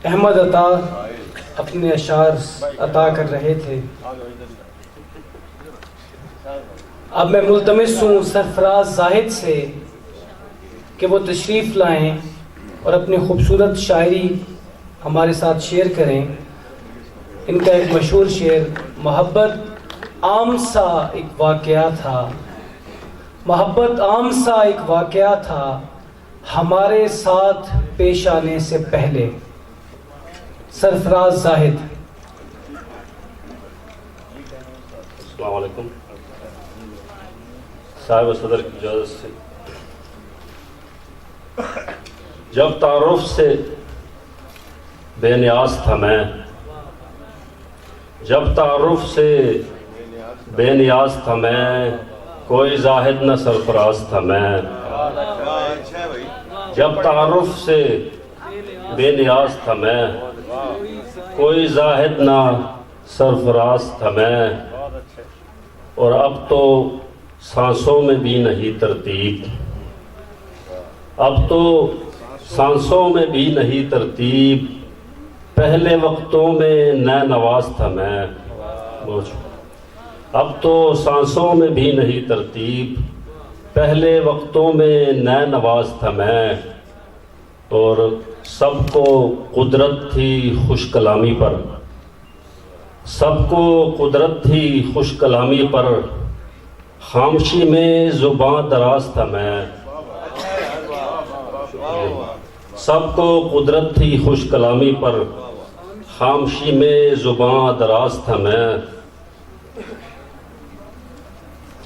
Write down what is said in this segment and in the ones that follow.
احمد عطا اپنے اشعار عطا کر رہے تھے. اب میں ملتمس ہوں سرفراز زاہد سے کہ وہ تشریف لائیں اور اپنی خوبصورت شاعری ہمارے ساتھ شیئر کریں. ان کا ایک مشہور شعر محبت عام سا ایک واقعہ تھا، محبت عام سا ایک واقعہ تھا ہمارے ساتھ پیش آنے سے پہلے. سرفراز زاہد. السلام علیکم. صاحب صدر کی اجازت سے جب تعارف سے بے نیاز تھا میں، جب تعارف سے بے نیاز تھا میں، کوئی زاہد نہ سرفراز تھا میں. جب تعارف سے بے نیاز تھا میں، کوئی زاہد نہ سرفراز تھا میں. اور اب تو سانسوں میں بھی نہیں ترتیب، اب تو سانسوں میں بھی نہیں ترتیب، پہلے وقتوں میں نئے نواز تھا میں. اب تو سانسوں میں بھی نہیں ترتیب، پہلے وقتوں میں نئے نواز تھا میں. اور سب کو قدرت تھی خوش کلامی پر، سب کو قدرت تھی خوش کلامی پر، خاموشی میں زباں دراز تھا میں. سب کو قدرت تھی خوش کلامی پر، خاموشی میں زباں دراز تھا میں.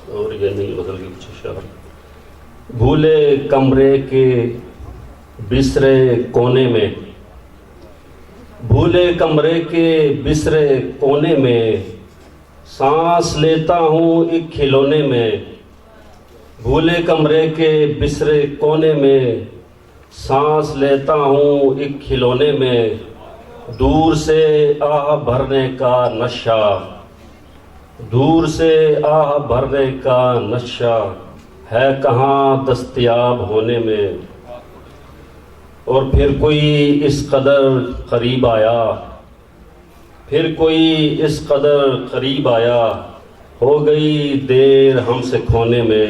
اور یہ نہیں بدل گئی کچھ شعر. بھولے کمرے کے بسرے کونے میں، بھولے کمرے کے بسرے کونے میں، سانس لیتا ہوں ایک کھلونے میں. بھولے کمرے کے بسرے کونے میں، سانس لیتا ہوں ایک کھلونے میں. دور سے آہ بھرنے کا نشہ، دور سے آہ بھرنے کا نشہ ہے کہاں دستیاب ہونے میں. اور پھر کوئی اس قدر قریب آیا، پھر کوئی اس قدر قریب آیا، ہو گئی دیر ہم سے کھونے میں.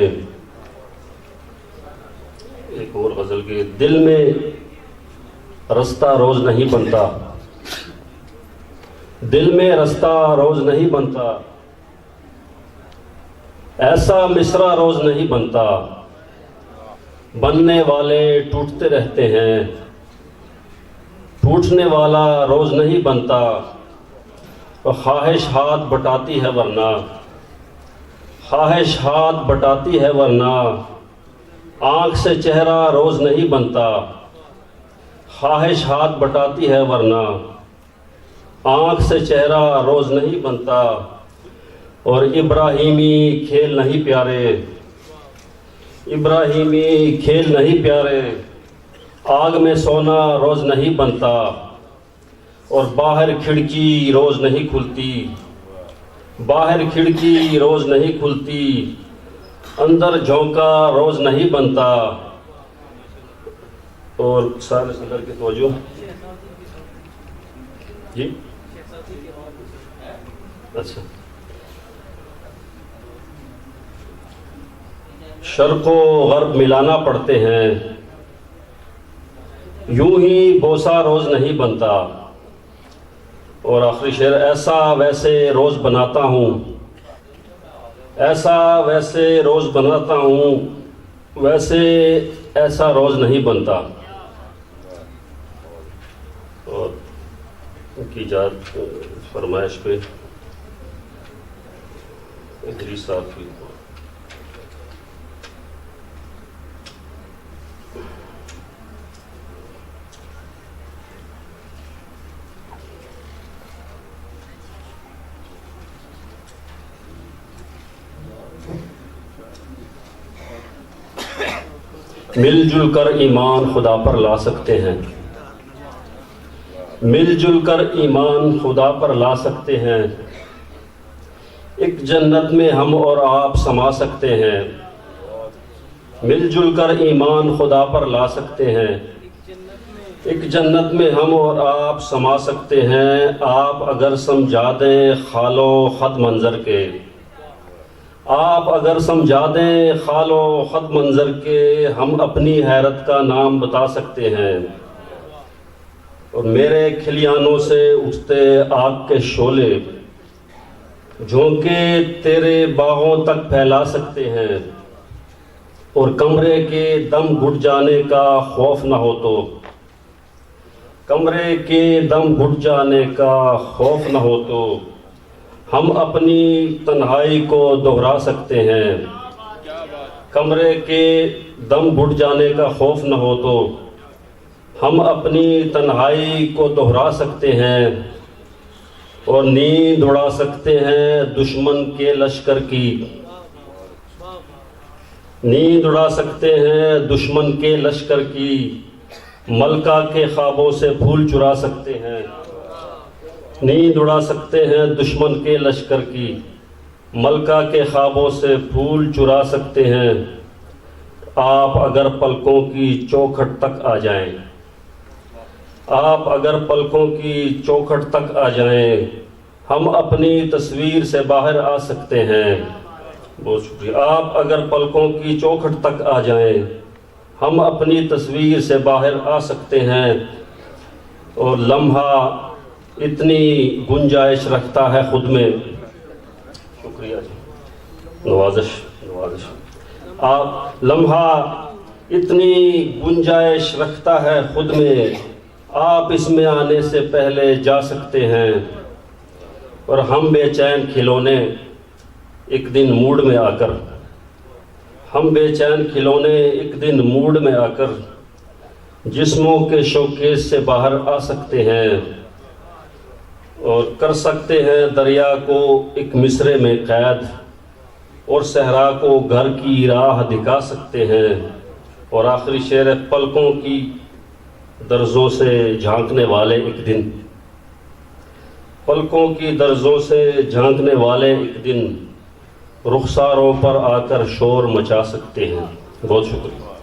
ایک اور غزل کے دل میں رستہ روز نہیں بنتا، دل میں رستہ روز نہیں بنتا، ایسا مصرع روز نہیں بنتا. بننے والے ٹوٹتے رہتے ہیں، ٹوٹنے والا روز نہیں بنتا. اور خواہش ہاتھ بٹاتی ہے ورنہ، خواہش ہاتھ بٹاتی ہے ورنہ، آنکھ سے چہرہ روز نہیں بنتا. خواہش ہاتھ بٹاتی ہے ورنہ، آنکھ سے چہرہ روز نہیں بنتا. اور ابراہیمی کھیل نہیں پیارے، ابراہیمی کھیل نہیں پیارے، آگ میں سونا روز نہیں بنتا. اور باہر کھڑکی روز نہیں کھلتی، باہر کھڑکی روز نہیں کھلتی، اندر جھونکا روز نہیں بنتا. اور سارے صدر کی توجہ جی. اچھا. شرق و غرب ملانا پڑتے ہیں، یوں ہی بوسہ روز نہیں بنتا. اور آخری شعر ایسا ویسے روز بناتا ہوں، ایسا ویسے روز بناتا ہوں، ویسے ایسا روز نہیں بنتا. اور ان کی اجازت فرمائش پہ ادریس صاحب کی مل جل کر ایمان خدا پر لا سکتے ہیں، مل جل کر ایمان خدا پر لا سکتے ہیں. ایک جنت میں ہم اور آپ سما سکتے ہیں، مل جل کر ایمان خدا پر لا سکتے ہیں، ایک جنت میں ہم اور آپ سما سکتے ہیں، آپ اگر سمجھا دیں خال و خط منظر کے، آپ اگر سمجھا دیں خال و خط منظر کے، ہم اپنی حیرت کا نام بتا سکتے ہیں، اور میرے کھلیانوں سے اٹھتے آگ کے شعلے جھونکے تیرے باغوں تک پھیلا سکتے ہیں، اور کمرے کے دم گھٹ جانے کا خوف نہ ہو تو، کمرے کے دم گھٹ جانے کا خوف نہ ہو تو، ہم اپنی تنہائی کو دہرا سکتے ہیں، کمرے کے دم گھٹ جانے کا خوف نہ ہو تو، ہم اپنی تنہائی کو دہرا سکتے ہیں، اور نیند اڑا سکتے ہیں دشمن کے لشکر کی، نیند اڑا سکتے ہیں دشمن کے لشکر کی، ملکہ کے خوابوں سے پھول چرا سکتے ہیں، نیند اڑا سکتے ہیں دشمن کے لشکر کی، ملکہ کے خوابوں سے پھول چرا سکتے ہیں، آپ اگر پلکوں کی چوکھٹ تک آ جائیں، آپ اگر پلکوں کی چوکھٹ تک آ جائیں، ہم اپنی تصویر سے باہر آ سکتے ہیں، بہت شکریہ، آپ اگر پلکوں کی چوکھٹ تک آ جائیں، ہم اپنی تصویر سے باہر آ سکتے ہیں، اور لمحہ اتنی گنجائش رکھتا ہے خود میں، شکریہ جی، نوازش، آپ لمحہ اتنی گنجائش رکھتا ہے خود میں، آپ اس میں آنے سے پہلے جا سکتے ہیں، اور ہم بے چین کھلونے ایک دن موڈ میں آ کر، ہم بے چین کھلونے ایک دن موڈ میں آ کر جسموں کے شوکیس سے باہر آ سکتے ہیں، اور کر سکتے ہیں دریا کو ایک مصرے میں قید، اور صحرا کو گھر کی راہ دکھا سکتے ہیں، اور آخری شعر ہے، پلکوں کی درزوں سے جھانکنے والے ایک دن، پلکوں کی درزوں سے جھانکنے والے ایک دن رخساروں پر آ کر شور مچا سکتے ہیں۔ بہت شکریہ۔